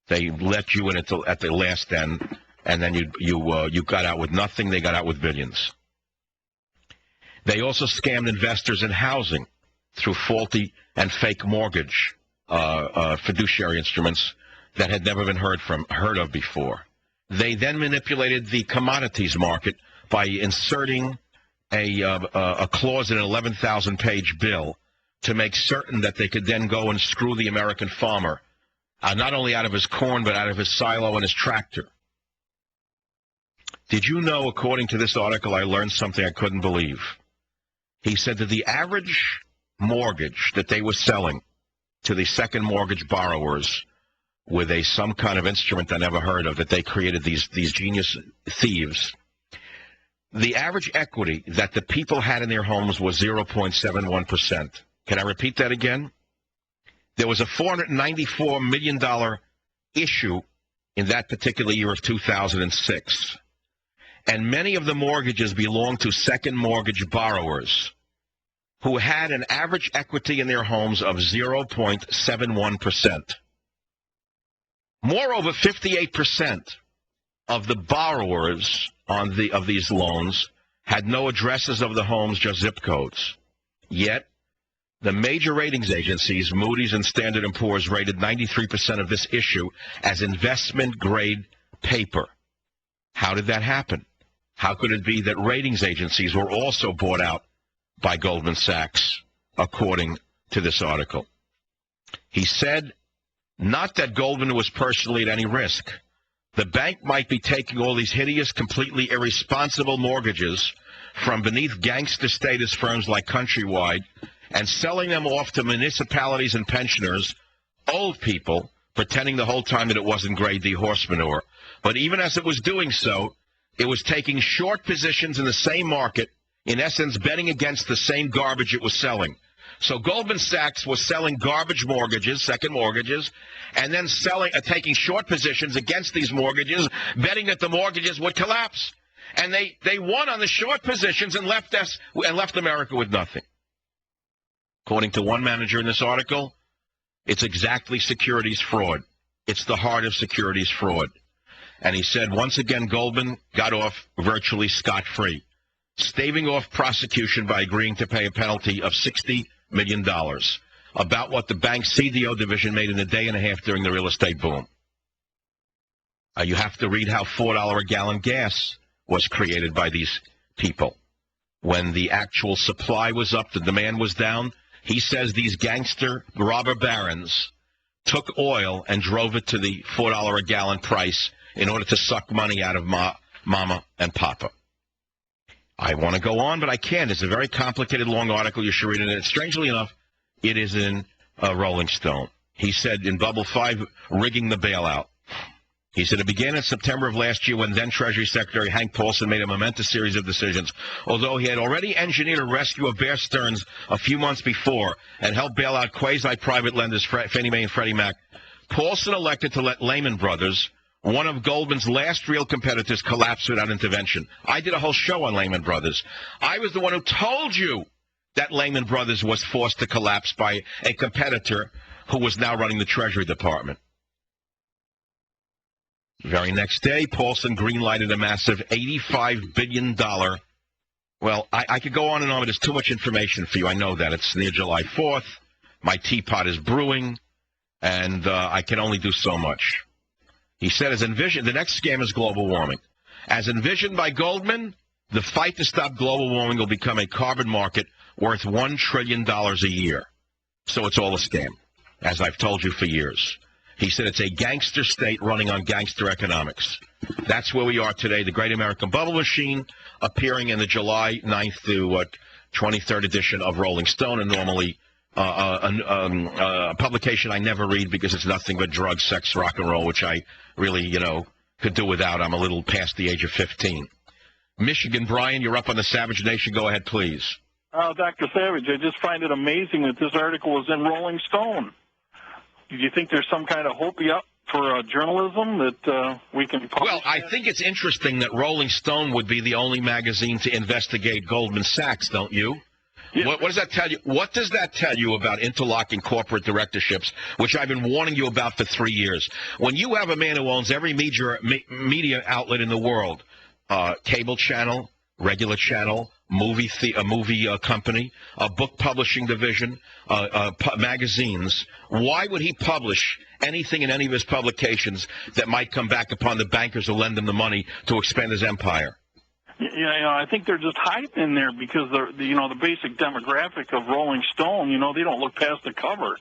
They let you in at the last end, and then you got out with nothing. They got out with billions. They also scammed investors in housing through faulty and fake mortgage fiduciary instruments that had never been heard of before. They then manipulated the commodities market by inserting a clause in an 11,000-page bill to make certain that they could then go and screw the American farmer, not only out of his corn, but out of his silo and his tractor. Did you know, according to this article, I learned something I couldn't believe. He said that the average mortgage that they were selling to the second mortgage borrowers with some kind of instrument I never heard of, that they created, these genius thieves, the average equity that the people had in their homes was 0.71%. Can I repeat that again? There was a $494 million issue in that particular year of 2006. And many of the mortgages belonged to second mortgage borrowers who had an average equity in their homes of 0.71%. Moreover, 58% of the borrowers of these loans had no addresses of the homes, just zip codes. Yet, the major ratings agencies, Moody's and Standard & Poor's, rated 93% of this issue as investment-grade paper. How did that happen? How could it be that ratings agencies were also bought out by Goldman Sachs, according to this article? He said, not that Goldman was personally at any risk. The bank might be taking all these hideous, completely irresponsible mortgages from beneath gangster status firms like Countrywide and selling them off to municipalities and pensioners, old people, pretending the whole time that it wasn't grade D horse manure. But even as it was doing so, it was taking short positions in the same market, in essence betting against the same garbage it was selling. So Goldman Sachs was selling garbage mortgages, second mortgages, and then taking short positions against these mortgages, betting that the mortgages would collapse. And they won on the short positions and left America with nothing. According to one manager in this article, it's exactly securities fraud. It's the heart of securities fraud. And he said, once again, Goldman got off virtually scot-free, staving off prosecution by agreeing to pay a penalty of $60 million, about what the bank's CDO division made in a day and a half during the real estate boom. You have to read how $4 a gallon gas was created by these people. When the actual supply was up, the demand was down. He says these gangster robber barons took oil and drove it to the $4 a gallon price in order to suck money out of mama and papa. I want to go on, but I can't. It's a very complicated, long article. You should read it. And strangely enough, it is in Rolling Stone. He said in Bubble 5, rigging the bailout. He said it began in September of last year when then Treasury Secretary Hank Paulson made a momentous series of decisions. Although he had already engineered a rescue of Bear Stearns a few months before and helped bail out quasi-private lenders Fannie Mae and Freddie Mac, Paulson elected to let Lehman Brothers, one of Goldman's last real competitors, collapse without intervention. I did a whole show on Lehman Brothers. I was the one who told you that Lehman Brothers was forced to collapse by a competitor who was now running the Treasury Department. Very next day, Paulson greenlighted a massive $85 billion. Well, I could go on and on, but there's too much information for you. I know that. It's near July 4th. My teapot is brewing, and I can only do so much. He said, as envisioned, the next scam is global warming. As envisioned by Goldman, the fight to stop global warming will become a carbon market worth $1 trillion a year. So it's all a scam, as I've told you for years. He said it's a gangster state running on gangster economics. That's where we are today. The Great American Bubble Machine appearing in the July 9th to 23rd edition of Rolling Stone, and normally a publication I never read because it's nothing but drugs, sex, rock and roll, which I really, could do without. I'm a little past the age of 15. Michigan, Brian, you're up on the Savage Nation. Go ahead, please. Dr. Savage, I just find it amazing that this article was in Rolling Stone. Do you think there's some kind of hope yet for journalism that we can publish? Well, I think it's interesting that Rolling Stone would be the only magazine to investigate Goldman Sachs, don't you? Yeah. What does that tell you? What does that tell you about interlocking corporate directorships, which I've been warning you about for 3 years? When you have a man who owns every media outlet in the world, cable channel, regular channel, movie company, a book publishing division, magazines, why would he publish anything in any of his publications that might come back upon the bankers who lend him the money to expand his empire? Yeah, I think they're just hiding in there because the basic demographic of Rolling Stone, they don't look past the cover.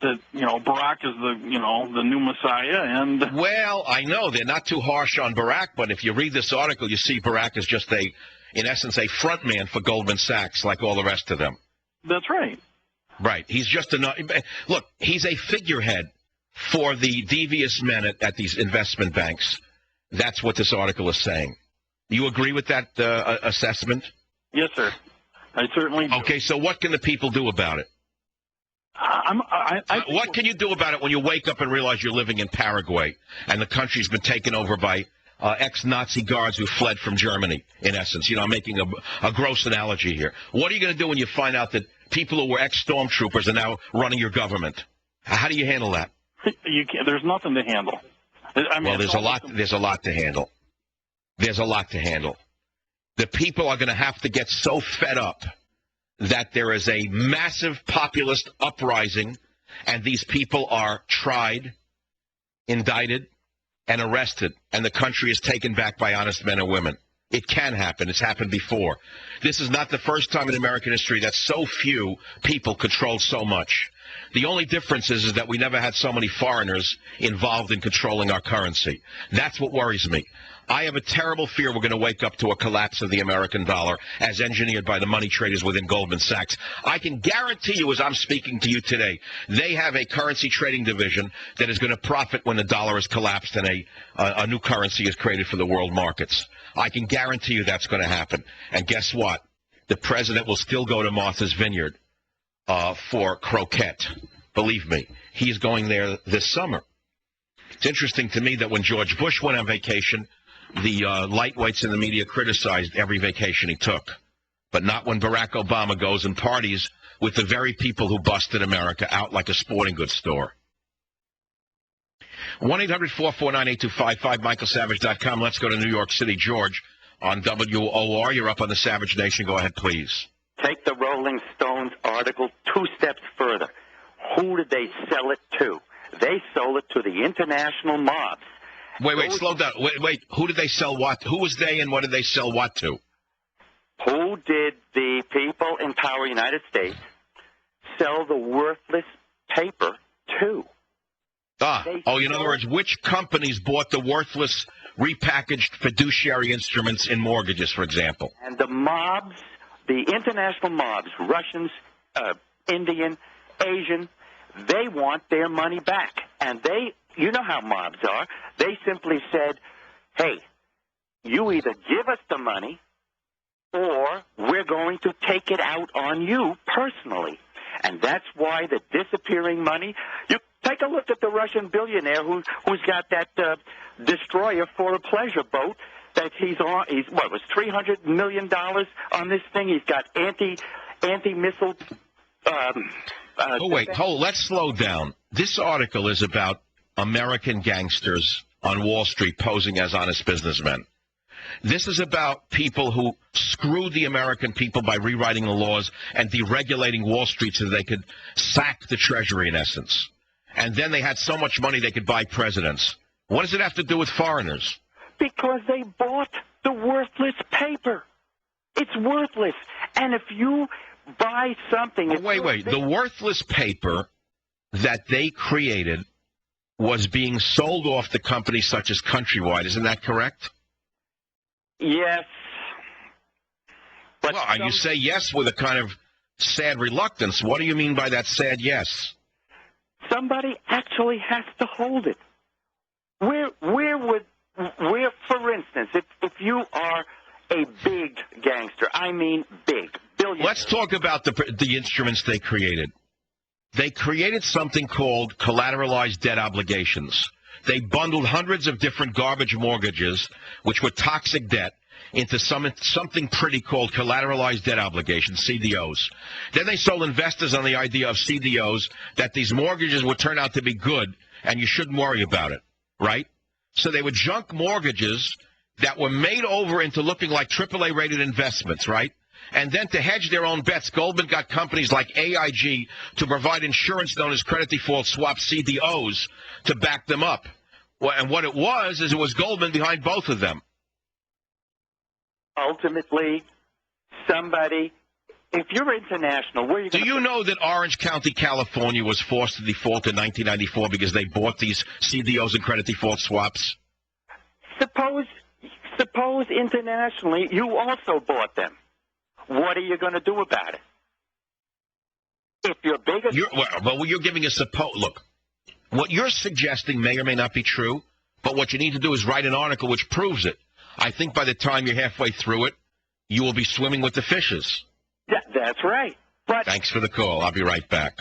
That Barack is the new Messiah, and well, I know they're not too harsh on Barack, but if you read this article, you see Barack is just in essence, a front man for Goldman Sachs, like all the rest of them. That's right. Right. He's just look. He's a figurehead for the devious men at these investment banks. That's what this article is saying. You agree with that assessment? Yes, sir. I certainly do. Okay, so what can the people do about it? What can you do about it when you wake up and realize you're living in Paraguay and the country's been taken over by ex-Nazi guards who fled from Germany, in essence? I'm making a gross analogy here. What are you going to do when you find out that people who were ex-stormtroopers are now running your government? How do you handle that? You can't. There's nothing to handle. Well, there's a lot to handle. There's a lot to handle. The people are going to have to get so fed up that there is a massive populist uprising, and these people are tried, indicted, and arrested, and the country is taken back by honest men and women. It can happen. It's happened before. This is not the first time in American history that so few people control so much. The only difference is that we never had so many foreigners involved in controlling our currency. That's what worries me. I have a terrible fear we're going to wake up to a collapse of the American dollar as engineered by the money traders within Goldman Sachs. I can guarantee you, as I'm speaking to you today, they have a currency trading division that is going to profit when the dollar has collapsed and a new currency is created for the world markets. I can guarantee you that's going to happen. And guess what? The president will still go to Martha's Vineyard for croquette. Believe me, he's going there this summer. It's interesting to me that when George Bush went on vacation, the lightweights in the media criticized every vacation he took, but not when Barack Obama goes and parties with the very people who busted America out like a sporting goods store. 1-800-449-8255, michaelsavage.com. Let's go to New York City. George on WOR. You're up on the Savage Nation. Go ahead, please. Take the Rolling Stones article 2 steps further. Who did they sell it to? They sold it to the international mobs. Wait, slow down. Wait, who did they sell what? Who was they and what did they sell what to? Who did the people in power United States sell the worthless paper to? In other words, which companies bought the worthless repackaged fiduciary instruments in mortgages, for example? And the mobs, the international mobs, Russians, Indian, Asian, they want their money back. And you know how mobs are. They simply said, hey, you either give us the money or we're going to take it out on you personally. And that's why the disappearing money, you take a look at the Russian billionaire who's got that destroyer for a pleasure boat that he's on. What was $300 million on this thing? He's got anti-missile. Let's slow down. This article is about American gangsters on Wall Street posing as honest businessmen. This is about people who screwed the American people by rewriting the laws and deregulating Wall Street so they could sack the Treasury, in essence. And then they had so much money they could buy presidents. What does it have to do with foreigners? Because they bought the worthless paper. It's worthless. And if you buy something... Wait. The worthless paper that they created was being sold off to companies such as Countrywide. Isn't that correct? Yes. But you say yes with a kind of sad reluctance. What do you mean by that sad yes? Somebody actually has to hold it. Where, for instance, if you are a big gangster, I mean big, billionaire. Let's talk about the instruments they created. They created something called collateralized debt obligations. They bundled hundreds of different garbage mortgages, which were toxic debt, into something pretty called collateralized debt obligations, CDOs. Then they sold investors on the idea of CDOs, that these mortgages would turn out to be good and you shouldn't worry about it, right? So they were junk mortgages that were made over into looking like AAA rated investments, right? And then to hedge their own bets, Goldman got companies like AIG to provide insurance known as credit default swap, CDOs, to back them up. And what it was is it was Goldman behind both of them. Ultimately, somebody, if you're international, where are you going to... Do you know that Orange County, California was forced to default in 1994 because they bought these CDOs and credit default swaps? Suppose internationally you also bought them. What are you going to do about it? If you're bigger... You're giving us look, what you're suggesting may or may not be true, but what you need to do is write an article which proves it. I think by the time you're halfway through it, you will be swimming with the fishes. That's right. But thanks for the call. I'll be right back.